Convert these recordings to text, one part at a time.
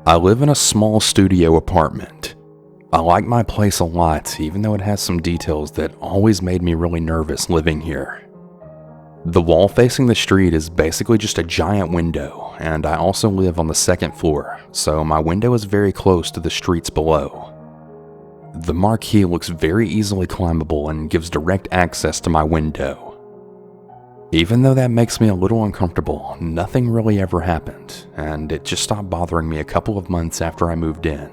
I live in a small studio apartment. I like my place a lot, even though it has some details that always made me really nervous living here. The wall facing the street is basically just a giant window, and I also live on the second floor, so my window is very close to the streets below. The marquee looks very easily climbable and gives direct access to my window. Even though that makes me a little uncomfortable, nothing really ever happened, and it just stopped bothering me a couple of months after I moved in.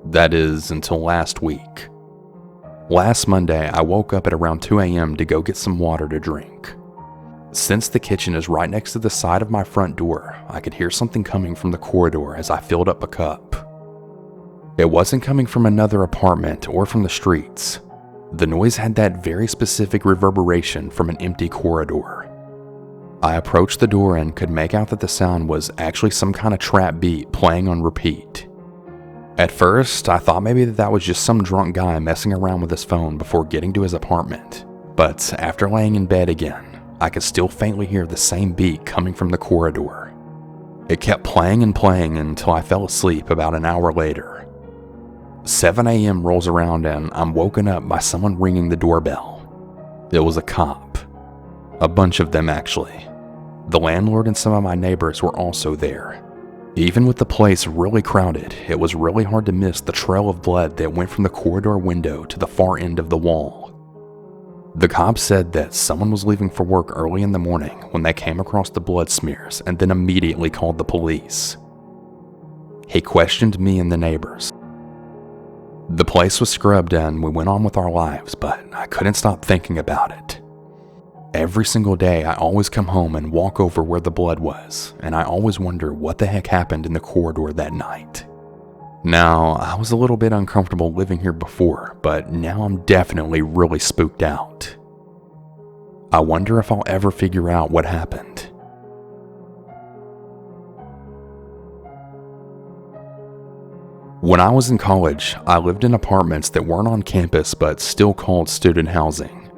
That is, until last week. Last Monday, I woke up at around 2 a.m. to go get some water to drink. Since the kitchen is right next to the side of my front door, I could hear something coming from the corridor as I filled up a cup. It wasn't coming from another apartment or from the streets. The noise had that very specific reverberation from an empty corridor. I approached the door and could make out that the sound was actually some kind of trap beat playing on repeat. At first, I thought maybe that was just some drunk guy messing around with his phone before getting to his apartment, but after laying in bed again, I could still faintly hear the same beat coming from the corridor. It kept playing and playing until I fell asleep about an hour later. 7 a.m. rolls around and I'm woken up by someone ringing the doorbell. It was a cop. A bunch of them, actually. The landlord and some of my neighbors were also there. Even with the place really crowded, it was really hard to miss the trail of blood that went from the corridor window to the far end of the wall. The cops said that someone was leaving for work early in the morning when they came across the blood smears and then immediately called the police. He questioned me and the neighbors. The place was scrubbed and we went on with our lives, but I couldn't stop thinking about it. Every single day I always come home and walk over where the blood was, and I always wonder what the heck happened in the corridor that night. Now, I was a little bit uncomfortable living here before, but now I'm definitely really spooked out. I wonder if I'll ever figure out what happened. When I was in college, I lived in apartments that weren't on campus but still called student housing.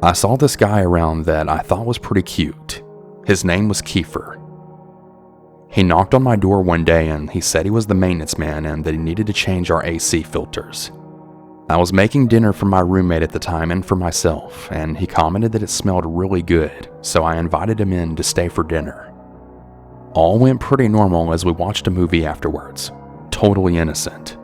I saw this guy around that I thought was pretty cute. His name was Kiefer. He knocked on my door one day and he said he was the maintenance man and that he needed to change our AC filters. I was making dinner for my roommate at the time and for myself, and he commented that it smelled really good, so I invited him in to stay for dinner. All went pretty normal as we watched a movie afterwards. Totally innocent.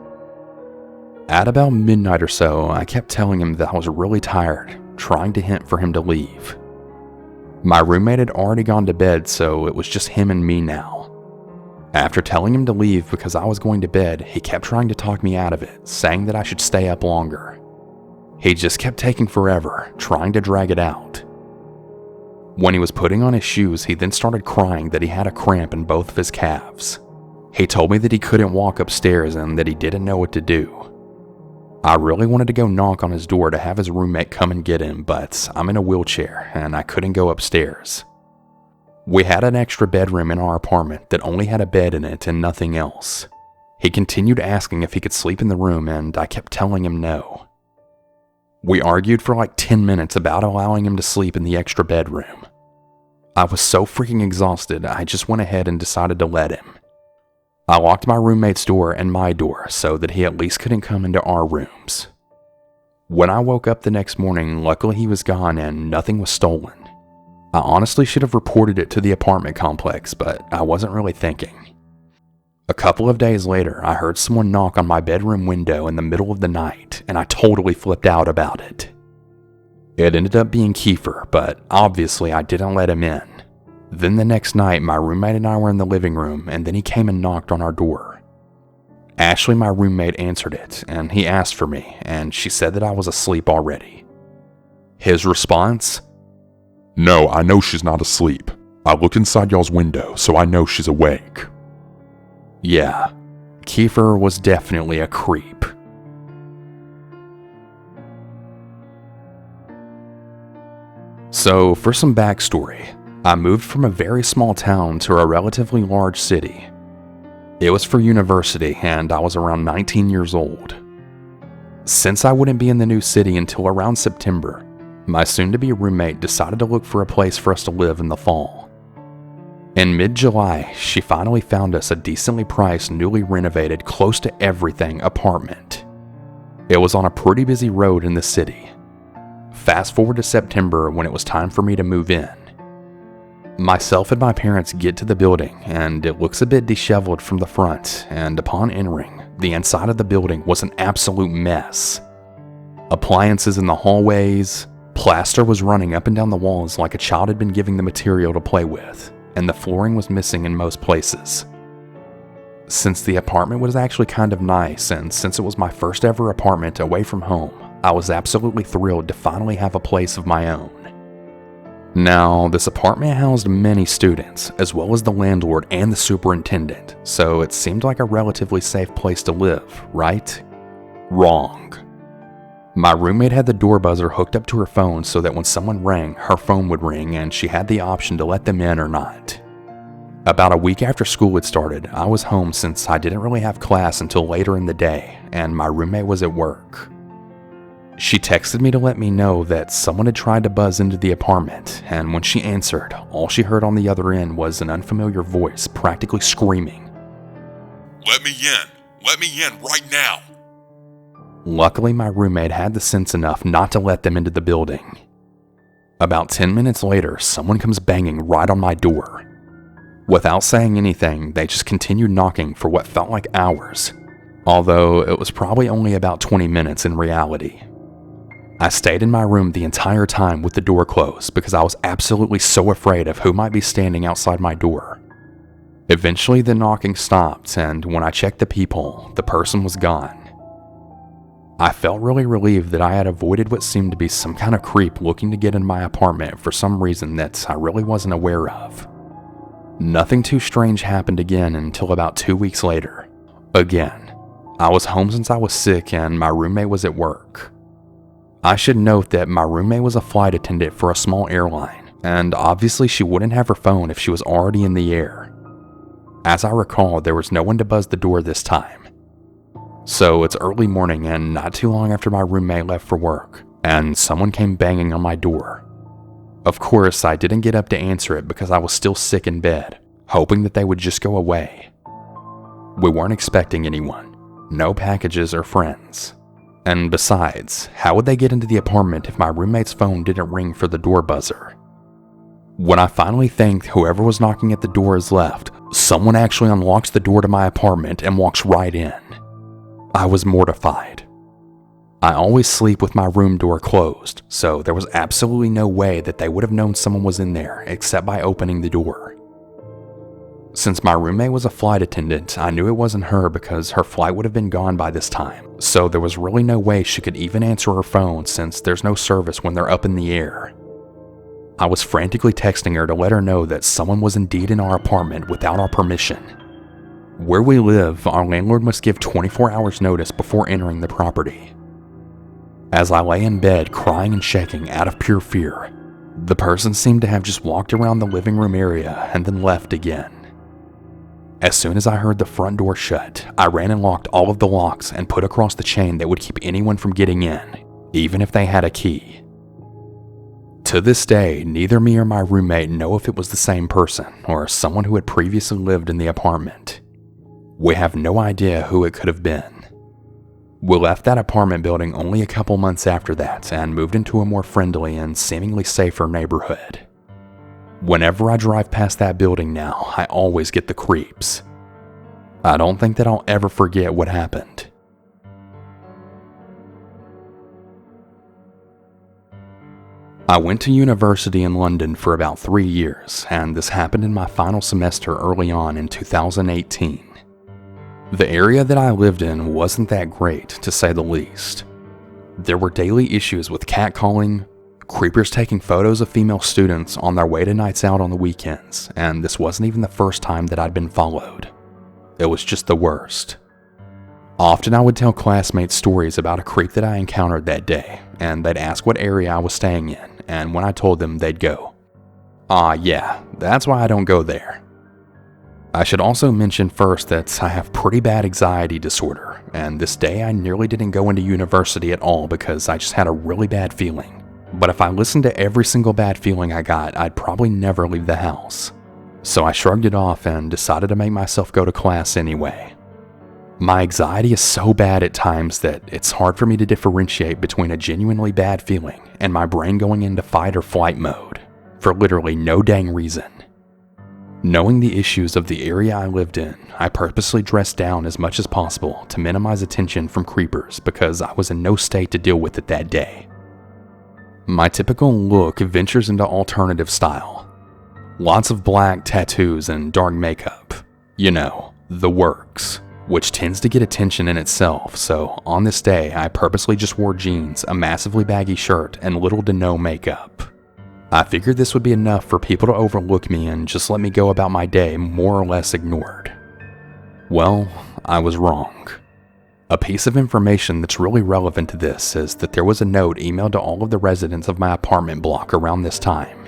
At about midnight or so, I kept telling him that I was really tired, trying to hint for him to leave. My roommate had already gone to bed, so it was just him and me now. After telling him to leave because I was going to bed, he kept trying to talk me out of it, saying that I should stay up longer. He just kept taking forever, trying to drag it out. When he was putting on his shoes, he then started crying that he had a cramp in both of his calves. He told me that he couldn't walk upstairs and that he didn't know what to do. I really wanted to go knock on his door to have his roommate come and get him, but I'm in a wheelchair and I couldn't go upstairs. We had an extra bedroom in our apartment that only had a bed in it and nothing else. He continued asking if he could sleep in the room and I kept telling him no. We argued for like 10 minutes about allowing him to sleep in the extra bedroom. I was so freaking exhausted, I just went ahead and decided to let him. I locked my roommate's door and my door so that he at least couldn't come into our rooms. When I woke up the next morning, luckily he was gone and nothing was stolen. I honestly should have reported it to the apartment complex, but I wasn't really thinking. A couple of days later, I heard someone knock on my bedroom window in the middle of the night, and I totally flipped out about it. It ended up being Kiefer, but obviously I didn't let him in. Then the next night, my roommate and I were in the living room, and then he came and knocked on our door. Ashley, my roommate, answered it, and he asked for me, and she said that I was asleep already. His response? "No, I know she's not asleep. I look inside y'all's window, so I know she's awake." Yeah, Kiefer was definitely a creep. So, for some backstory, I moved from a very small town to a relatively large city. It was for university, and I was around 19 years old. Since I wouldn't be in the new city until around September, my soon-to-be roommate decided to look for a place for us to live in the fall. In mid-July, she finally found us a decently priced, newly renovated, close to everything apartment. It was on a pretty busy road in the city. Fast forward to September when it was time for me to move in. Myself and my parents get to the building, and it looks a bit disheveled from the front, and upon entering, the inside of the building was an absolute mess. Appliances in the hallways, plaster was running up and down the walls like a child had been given the material to play with, and the flooring was missing in most places. Since the apartment was actually kind of nice, and since it was my first ever apartment away from home, I was absolutely thrilled to finally have a place of my own. Now, this apartment housed many students, as well as the landlord and the superintendent, so it seemed like a relatively safe place to live, right? Wrong. My roommate had the door buzzer hooked up to her phone so that when someone rang, her phone would ring and she had the option to let them in or not. About a week after school had started, I was home since I didn't really have class until later in the day, and my roommate was at work. She texted me to let me know that someone had tried to buzz into the apartment, and when she answered, all she heard on the other end was an unfamiliar voice practically screaming, "Let me in! Let me in right now!" Luckily, my roommate had the sense enough not to let them into the building. About 10 minutes later, someone comes banging right on my door. Without saying anything, they just continued knocking for what felt like hours, although it was probably only about 20 minutes in reality. I stayed in my room the entire time with the door closed because I was absolutely so afraid of who might be standing outside my door. Eventually the knocking stopped, and when I checked the peephole, the person was gone. I felt really relieved that I had avoided what seemed to be some kind of creep looking to get in my apartment for some reason that I really wasn't aware of. Nothing too strange happened again until about 2 weeks later. Again, I was home since I was sick and my roommate was at work. I should note that my roommate was a flight attendant for a small airline, and obviously she wouldn't have her phone if she was already in the air. As I recall, there was no one to buzz the door this time. So it's early morning and not too long after my roommate left for work, and someone came banging on my door. Of course, I didn't get up to answer it because I was still sick in bed, hoping that they would just go away. We weren't expecting anyone, no packages or friends. And besides, how would they get into the apartment if my roommate's phone didn't ring for the door buzzer? When I finally think whoever was knocking at the door has left, someone actually unlocks the door to my apartment and walks right in. I was mortified. I always sleep with my room door closed, so there was absolutely no way that they would have known someone was in there except by opening the door. Since my roommate was a flight attendant, I knew it wasn't her because her flight would have been gone by this time, so there was really no way she could even answer her phone since there's no service when they're up in the air. I was frantically texting her to let her know that someone was indeed in our apartment without our permission. Where we live, our landlord must give 24 hours notice before entering the property. As I lay in bed crying and shaking out of pure fear, the person seemed to have just walked around the living room area and then left again. As soon as I heard the front door shut, I ran and locked all of the locks and put across the chain that would keep anyone from getting in, even if they had a key. To this day, neither me or my roommate know if it was the same person or someone who had previously lived in the apartment. We have no idea who it could have been. We left that apartment building only a couple months after that and moved into a more friendly and seemingly safer neighborhood. Whenever I drive past that building now, I always get the creeps. I don't think that I'll ever forget what happened. I went to university in London for about 3 years, and this happened in my final semester early on in 2018. The area that I lived in wasn't that great, to say the least. There were daily issues with catcalling, creepers taking photos of female students on their way to nights out on the weekends, and this wasn't even the first time that I'd been followed. It was just the worst. Often I would tell classmates stories about a creep that I encountered that day, and they'd ask what area I was staying in, and when I told them, they'd go, "Ah, yeah, that's why I don't go there." I should also mention first that I have pretty bad anxiety disorder, and this day I nearly didn't go into university at all because I just had a really bad feeling. But if I listened to every single bad feeling I got, I'd probably never leave the house. So I shrugged it off and decided to make myself go to class anyway. My anxiety is so bad at times that it's hard for me to differentiate between a genuinely bad feeling and my brain going into fight or flight mode for literally no dang reason. Knowing the issues of the area I lived in, I purposely dressed down as much as possible to minimize attention from creepers because I was in no state to deal with it that day. My typical look ventures into alternative style. Lots of black tattoos and dark makeup. You know, the works, which tends to get attention in itself, so on this day I purposely just wore jeans, a massively baggy shirt, and little to no makeup. I figured this would be enough for people to overlook me and just let me go about my day more or less ignored. Well, I was wrong. A piece of information that's really relevant to this is that there was a note emailed to all of the residents of my apartment block around this time.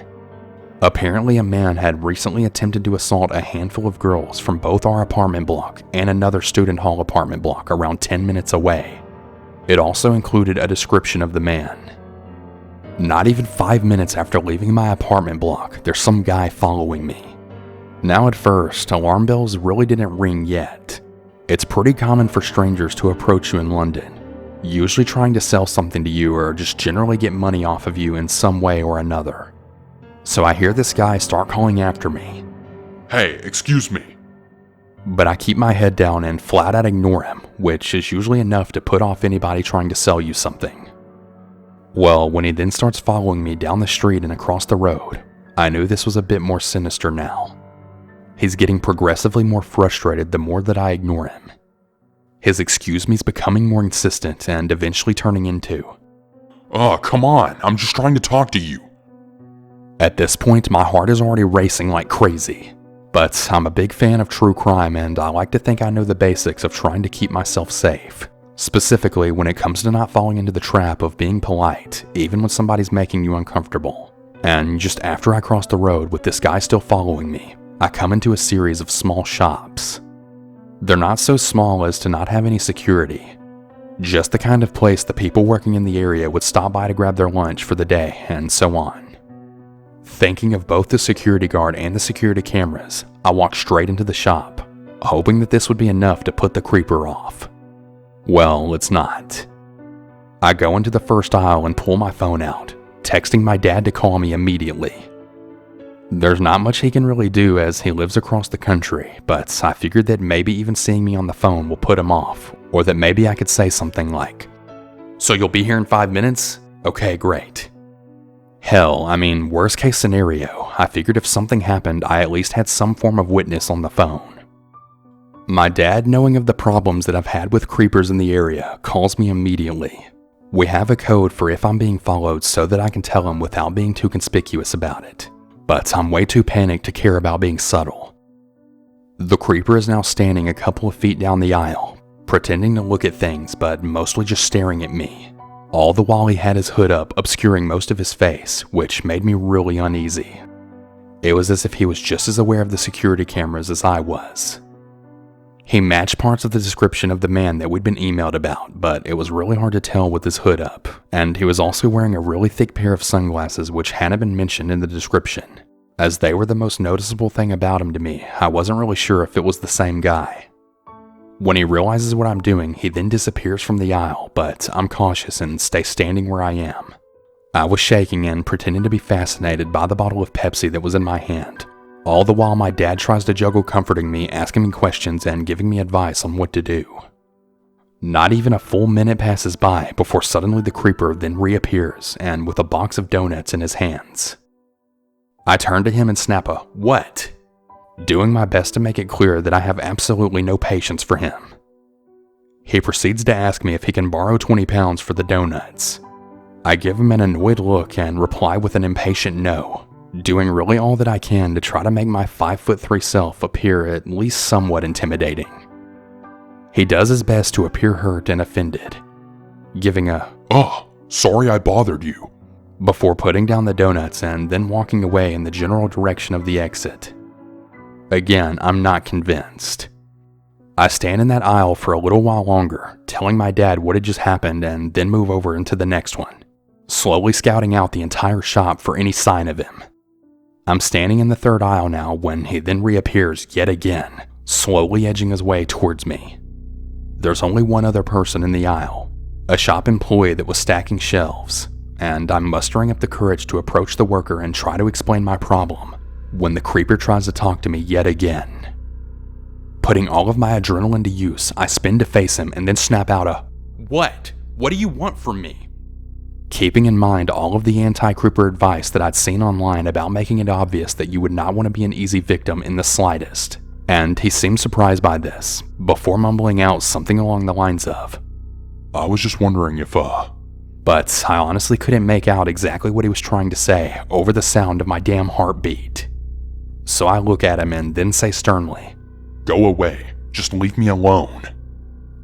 Apparently a man had recently attempted to assault a handful of girls from both our apartment block and another student hall apartment block around 10 minutes away. It also included a description of the man. Not even 5 minutes after leaving my apartment block, there's some guy following me. Now at first, alarm bells really didn't ring yet. It's pretty common for strangers to approach you in London, usually trying to sell something to you or just generally get money off of you in some way or another. So I hear this guy start calling after me. Hey, excuse me. But I keep my head down and flat out ignore him, which is usually enough to put off anybody trying to sell you something. Well, when he then starts following me down the street and across the road, I knew this was a bit more sinister now. He's getting progressively more frustrated the more that I ignore him. His excuse me's becoming more insistent and eventually turning into, "Oh, come on, I'm just trying to talk to you." At this point, my heart is already racing like crazy. But I'm a big fan of true crime and I like to think I know the basics of trying to keep myself safe. Specifically when it comes to not falling into the trap of being polite, even when somebody's making you uncomfortable. And just after I cross the road with this guy still following me, I come into a series of small shops. They're not so small as to not have any security. Just the kind of place the people working in the area would stop by to grab their lunch for the day, and so on. Thinking of both the security guard and the security cameras, I walked straight into the shop, hoping that this would be enough to put the creeper off. Well, it's not. I go into the first aisle and pull my phone out, texting my dad to call me immediately. There's not much he can really do as he lives across the country, but I figured that maybe even seeing me on the phone will put him off, or that maybe I could say something like, "So you'll be here in 5 minutes? Okay, great." Hell, I mean, worst case scenario, I figured if something happened, I at least had some form of witness on the phone. My dad, knowing of the problems that I've had with creepers in the area, calls me immediately. We have a code for if I'm being followed so that I can tell him without being too conspicuous about it. But I'm way too panicked to care about being subtle. The creeper is now standing a couple of feet down the aisle, pretending to look at things but mostly just staring at me. All the while he had his hood up, obscuring most of his face, which made me really uneasy. It was as if he was just as aware of the security cameras as I was. He matched parts of the description of the man that we'd been emailed about, but it was really hard to tell with his hood up, and he was also wearing a really thick pair of sunglasses which hadn't been mentioned in the description. As they were the most noticeable thing about him to me, I wasn't really sure if it was the same guy. When he realizes what I'm doing, he then disappears from the aisle, but I'm cautious and stay standing where I am. I was shaking and pretending to be fascinated by the bottle of Pepsi that was in my hand. All the while my dad tries to juggle comforting me, asking me questions, and giving me advice on what to do. Not even a full minute passes by before suddenly the creeper then reappears, and with a box of donuts in his hands. I turn to him and snap a "What?" doing my best to make it clear that I have absolutely no patience for him. He proceeds to ask me if he can borrow 20 pounds for the donuts. I give him an annoyed look and reply with an impatient no, doing really all that I can to try to make my 5'3" self appear at least somewhat intimidating. He does his best to appear hurt and offended, giving a "Oh, sorry I bothered you," before putting down the donuts and then walking away in the general direction of the exit. Again, I'm not convinced. I stand in that aisle for a little while longer, telling my dad what had just happened and then move over into the next one, slowly scouting out the entire shop for any sign of him. I'm standing in the third aisle now when he then reappears yet again, slowly edging his way towards me. There's only one other person in the aisle, a shop employee that was stacking shelves, and I'm mustering up the courage to approach the worker and try to explain my problem when the creeper tries to talk to me yet again. Putting all of my adrenaline to use, I spin to face him and then snap out a, "What? What do you want from me?" Keeping in mind all of the anti-creeper advice that I'd seen online about making it obvious that you would not want to be an easy victim in the slightest. And he seemed surprised by this, before mumbling out something along the lines of, "I was just wondering if, But I honestly couldn't make out exactly what he was trying to say over the sound of my damn heartbeat. So I look at him and then say sternly, "Go away. Just leave me alone."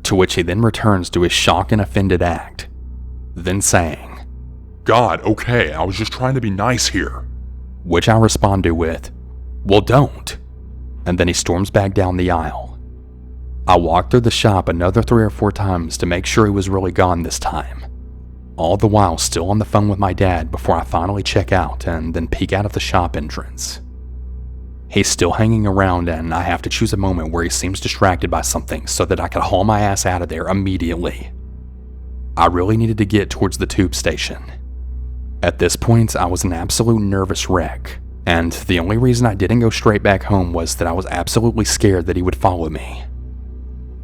To which he then returns to his shocked and offended act, then saying, "God, okay, I was just trying to be nice here." Which I respond to with, "Well, don't." And then he storms back down the aisle. I walked through the shop another 3 or 4 times to make sure he was really gone this time. All the while still on the phone with my dad before I finally check out and then peek out of the shop entrance. He's still hanging around and I have to choose a moment where he seems distracted by something so that I can haul my ass out of there immediately. I really needed to get towards the tube station. At this point, I was an absolute nervous wreck, and the only reason I didn't go straight back home was that I was absolutely scared that he would follow me.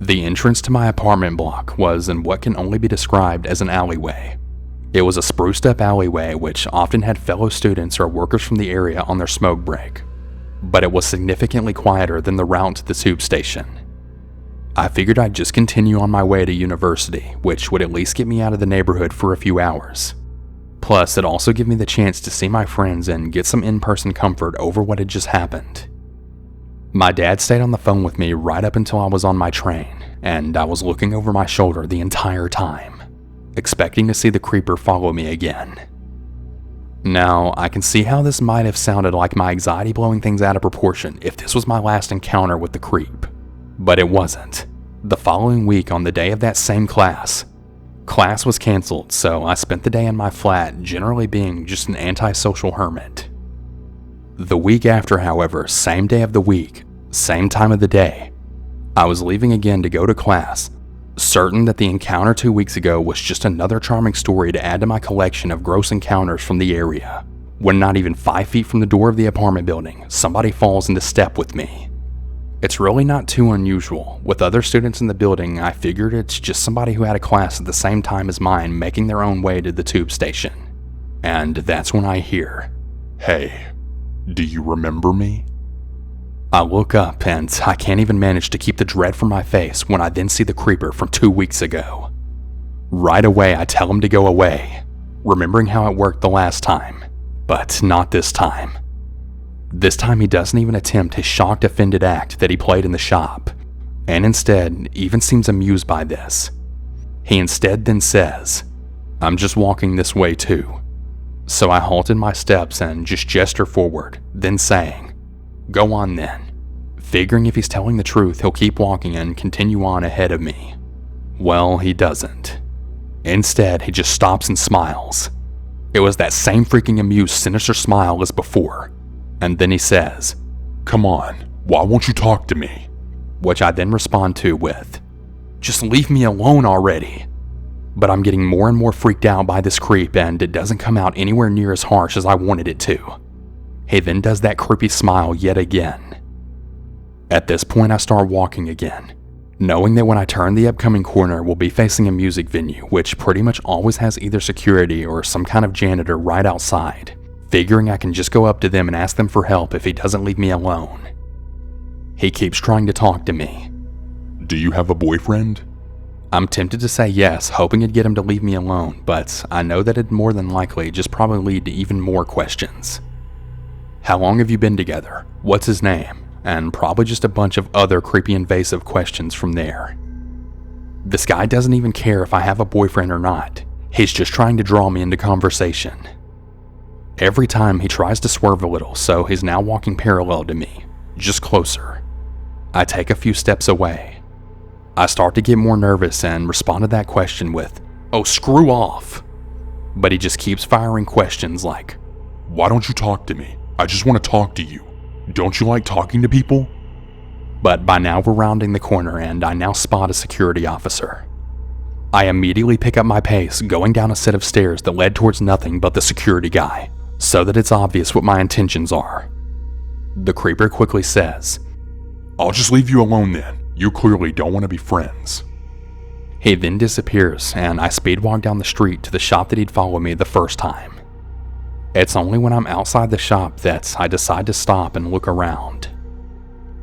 The entrance to my apartment block was in what can only be described as an alleyway. It was a spruced up alleyway which often had fellow students or workers from the area on their smoke break, but it was significantly quieter than the route to the tube station. I figured I'd just continue on my way to university, which would at least get me out of the neighborhood for a few hours. Plus, it'd also give me the chance to see my friends and get some in-person comfort over what had just happened. My dad stayed on the phone with me right up until I was on my train, and I was looking over my shoulder the entire time, expecting to see the creeper follow me again. Now, I can see how this might have sounded like my anxiety blowing things out of proportion if this was my last encounter with the creep, but it wasn't. The following week on the day of that same class was canceled, so I spent the day in my flat, generally being just an antisocial hermit. The week after, however, same day of the week, same time of the day, I was leaving again to go to class, certain that the encounter 2 weeks ago was just another charming story to add to my collection of gross encounters from the area, when not even 5 feet from the door of the apartment building, somebody falls into step with me. It's really not too unusual. With other students in the building, I figured it's just somebody who had a class at the same time as mine making their own way to the tube station. And that's when I hear, "Hey, do you remember me?" I look up and I can't even manage to keep the dread from my face when I then see the creeper from 2 weeks ago. Right away, I tell him to go away, remembering how it worked the last time, but not this time. This time he doesn't even attempt his shocked, offended act that he played in the shop, and instead even seems amused by this. He instead then says, "I'm just walking this way too." So I halted my steps and just gesture forward, then saying, "Go on then," figuring if he's telling the truth he'll keep walking and continue on ahead of me. Well, he doesn't. Instead, he just stops and smiles. It was that same freaking amused, sinister smile as before. And then he says, "Come on, why won't you talk to me?" Which I then respond to with, "Just leave me alone already." But I'm getting more and more freaked out by this creep, and it doesn't come out anywhere near as harsh as I wanted it to. He then does that creepy smile yet again. At this point I start walking again, knowing that when I turn the upcoming corner we'll be facing a music venue, which pretty much always has either security or some kind of janitor right outside. Figuring I can just go up to them and ask them for help if he doesn't leave me alone. He keeps trying to talk to me. "Do you have a boyfriend?" I'm tempted to say yes, hoping it'd get him to leave me alone, but I know that it'd more than likely just probably lead to even more questions. How long have you been together? What's his name? And probably just a bunch of other creepy invasive questions from there. This guy doesn't even care if I have a boyfriend or not. He's just trying to draw me into conversation. Every time he tries to swerve a little, so he's now walking parallel to me, just closer. I take a few steps away. I start to get more nervous and respond to that question with, "Oh, screw off." But he just keeps firing questions like, "Why don't you talk to me? I just want to talk to you. Don't you like talking to people? But by now we're rounding the corner and I now spot a security officer. I immediately pick up my pace, going down a set of stairs that led towards nothing but the security guy, so that it's obvious what my intentions are. The creeper quickly says, I'll just leave you alone then. You clearly don't want to be friends. He then disappears, and I speed walk down the street to the shop that he'd followed me the first time. It's only when I'm outside the shop that I decide to stop and look around.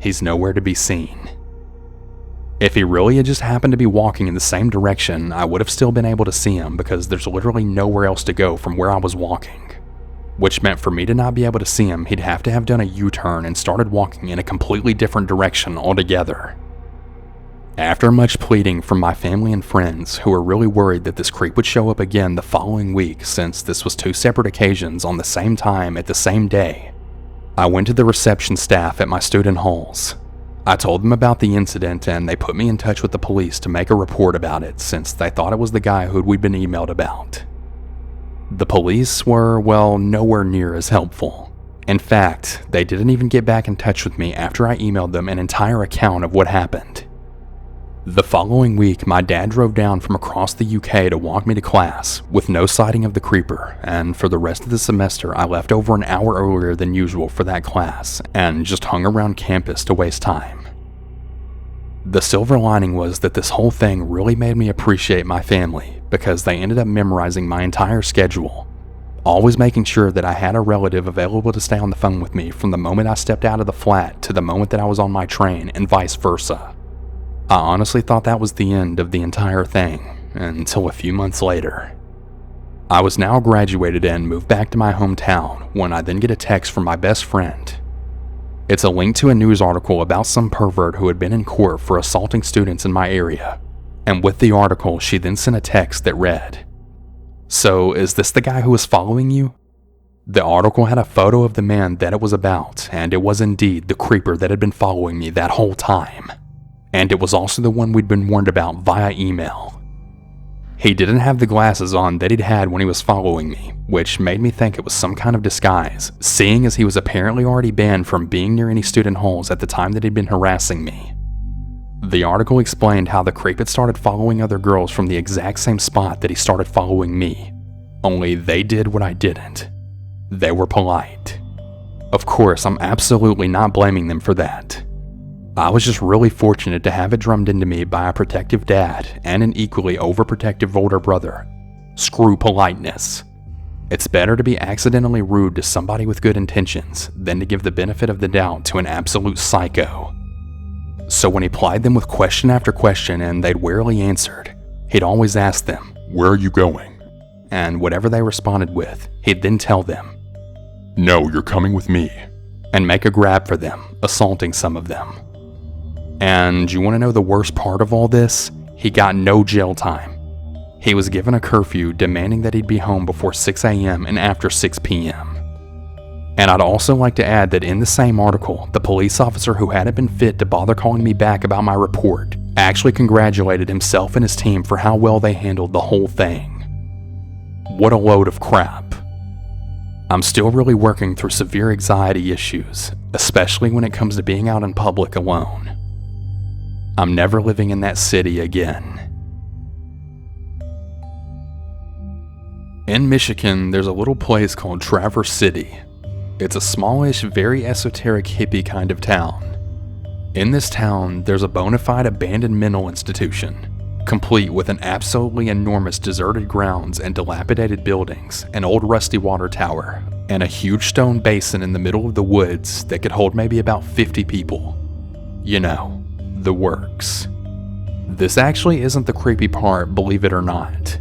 He's nowhere to be seen. If he really had just happened to be walking in the same direction, I would have still been able to see him because there's literally nowhere else to go from where I was walking. Which meant for me to not be able to see him, he'd have to have done a U-turn and started walking in a completely different direction altogether. After much pleading from my family and friends, who were really worried that this creep would show up again the following week since this was 2 separate occasions on the same time at the same day, I went to the reception staff at my student halls. I told them about the incident and they put me in touch with the police to make a report about it since they thought it was the guy who we'd been emailed about. The police were, well, nowhere near as helpful. In fact, they didn't even get back in touch with me after I emailed them an entire account of what happened. The following week, my dad drove down from across the UK to walk me to class with no sighting of the creeper, and for the rest of the semester I left over an hour earlier than usual for that class and just hung around campus to waste time. The silver lining was that this whole thing really made me appreciate my family because they ended up memorizing my entire schedule, always making sure that I had a relative available to stay on the phone with me from the moment I stepped out of the flat to the moment that I was on my train and vice versa. I honestly thought that was the end of the entire thing, until a few months later. I was now graduated and moved back to my hometown when I then get a text from my best friend. It's a link to a news article about some pervert who had been in court for assaulting students in my area, and with the article she then sent a text that read, "So is this the guy who was following you?" The article had a photo of the man that it was about, and it was indeed the creeper that had been following me that whole time. And it was also the one we'd been warned about via email. He didn't have the glasses on that he'd had when he was following me, which made me think it was some kind of disguise, seeing as he was apparently already banned from being near any student halls at the time that he'd been harassing me. The article explained how the creep had started following other girls from the exact same spot that he started following me, only they did what I didn't. They were polite. Of course, I'm absolutely not blaming them for that. I was just really fortunate to have it drummed into me by a protective dad and an equally overprotective older brother. Screw politeness. It's better to be accidentally rude to somebody with good intentions than to give the benefit of the doubt to an absolute psycho. So when he plied them with question after question and they'd warily answered, he'd always ask them, "Where are you going?" And whatever they responded with, he'd then tell them, "No, you're coming with me," and make a grab for them, assaulting some of them. And you want to know the worst part of all this? He got no jail time. He was given a curfew demanding that he'd be home before 6 a.m. and after 6 p.m. And I'd also like to add that in the same article, the police officer who hadn't been fit to bother calling me back about my report actually congratulated himself and his team for how well they handled the whole thing. What a load of crap. I'm still really working through severe anxiety issues, especially when it comes to being out in public alone. I'm never living in that city again. In Michigan, there's a little place called Traverse City. It's a smallish, very esoteric hippie kind of town. In this town, there's a bona fide abandoned mental institution, complete with an absolutely enormous deserted grounds and dilapidated buildings, an old rusty water tower, and a huge stone basin in the middle of the woods that could hold maybe about 50 people. You know, the works. This actually isn't the creepy part, believe it or not,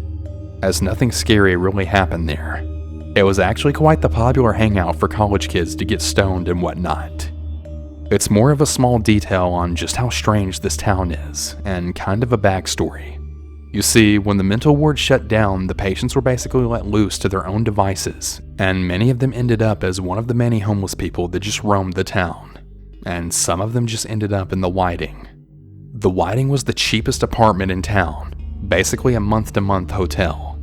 as nothing scary really happened there. It was actually quite the popular hangout for college kids to get stoned and whatnot. It's more of a small detail on just how strange this town is, and kind of a backstory. You see, when the mental ward shut down, the patients were basically let loose to their own devices, and many of them ended up as one of the many homeless people that just roamed the town. And some of them just ended up in the Whiting. The Whiting was the cheapest apartment in town, basically a month-to-month hotel.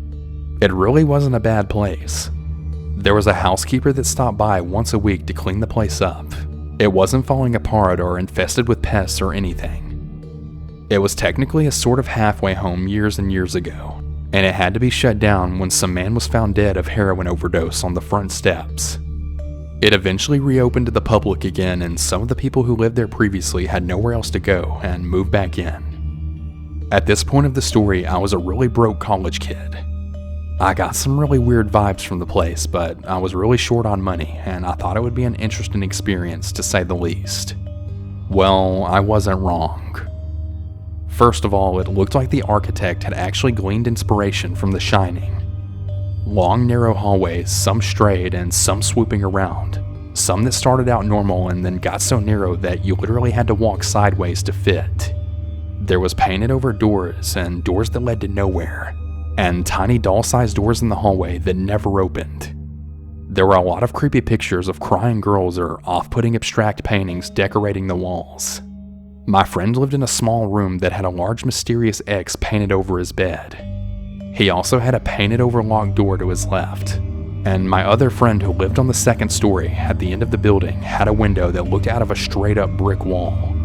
It really wasn't a bad place. There was a housekeeper that stopped by once a week to clean the place up. It wasn't falling apart or infested with pests or anything. It was technically a sort of halfway home years and years ago, and it had to be shut down when some man was found dead of heroin overdose on the front steps. It eventually reopened to the public again, and some of the people who lived there previously had nowhere else to go and moved back in. At this point of the story, I was a really broke college kid. I got some really weird vibes from the place, but I was really short on money, and I thought it would be an interesting experience to say the least. Well, I wasn't wrong. First of all, it looked like the architect had actually gleaned inspiration from The Shining. Long, narrow hallways, some straight and some swooping around. Some that started out normal and then got so narrow that you literally had to walk sideways to fit. There was painted over doors and doors that led to nowhere, and tiny doll-sized doors in the hallway that never opened. There were a lot of creepy pictures of crying girls or off-putting abstract paintings decorating the walls. My friend lived in a small room that had a large mysterious X painted over his bed. He also had a painted over locked door to his left. And my other friend who lived on the second story at the end of the building had a window that looked out of a straight up brick wall.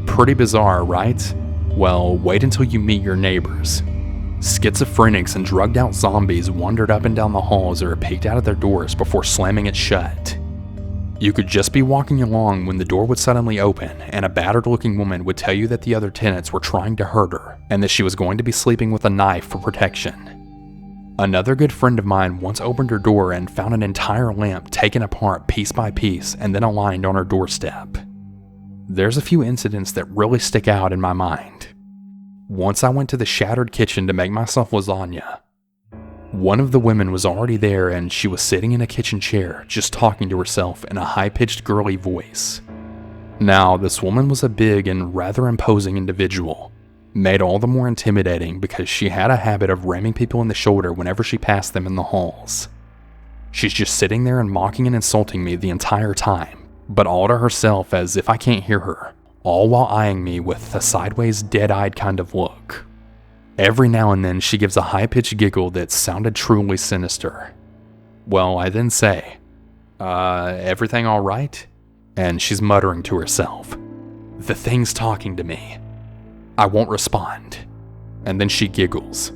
Pretty bizarre, right? Well, wait until you meet your neighbors. Schizophrenics and drugged out zombies wandered up and down the halls or peeked out of their doors before slamming it shut. You could just be walking along when the door would suddenly open and a battered looking woman would tell you that the other tenants were trying to hurt her and that she was going to be sleeping with a knife for protection. Another good friend of mine once opened her door and found an entire lamp taken apart piece by piece and then aligned on her doorstep. There's a few incidents that really stick out in my mind. Once I went to the shattered kitchen to make myself lasagna. One of the women was already there and she was sitting in a kitchen chair just talking to herself in a high-pitched girly voice. Now, this woman was a big and rather imposing individual, made all the more intimidating because she had a habit of ramming people in the shoulder whenever she passed them in the halls. She's just sitting there and mocking and insulting me the entire time, but all to herself as if I can't hear her, all while eyeing me with a sideways dead-eyed kind of look. Every now and then she gives a high-pitched giggle that sounded truly sinister. Well, I then say, everything all right? And she's muttering to herself, the thing's talking to me. I won't respond. And then she giggles.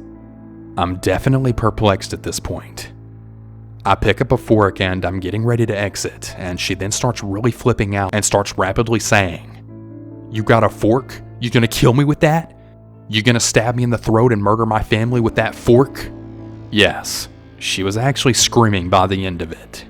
I'm definitely perplexed at this point. I pick up a fork and I'm getting ready to exit, and she then starts really flipping out and starts rapidly saying, "You got a fork? You gonna kill me with that? You gonna stab me in the throat and murder my family with that fork?" Yes, she was actually screaming by the end of it.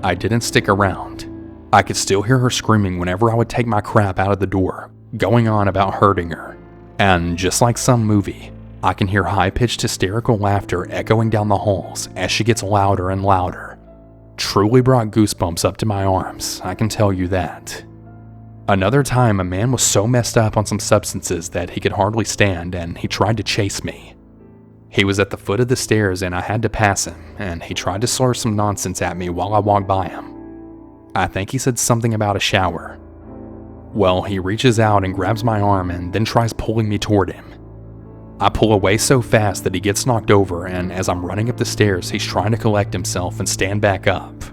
I didn't stick around. I could still hear her screaming whenever I would take my crap out of the door, going on about hurting her. And just like some movie, I can hear high-pitched hysterical laughter echoing down the halls as she gets louder and louder. Truly brought goosebumps up to my arms, I can tell you that. Another time, a man was so messed up on some substances that he could hardly stand, and he tried to chase me. He was at the foot of the stairs and I had to pass him, and he tried to slur some nonsense at me while I walked by him. I think he said something about a shower. Well, he reaches out and grabs my arm and then tries pulling me toward him. I pull away so fast that he gets knocked over, and as I'm running up the stairs, he's trying to collect himself and stand back up.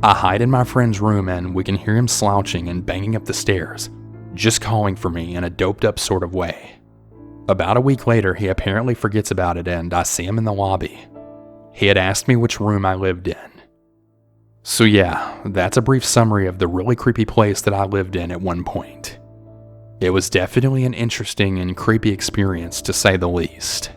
I hide in my friend's room and we can hear him slouching and banging up the stairs, just calling for me in a doped up sort of way. About a week later, he apparently forgets about it and I see him in the lobby. He had asked me which room I lived in. So yeah, that's a brief summary of the really creepy place that I lived in at one point. It was definitely an interesting and creepy experience to say the least.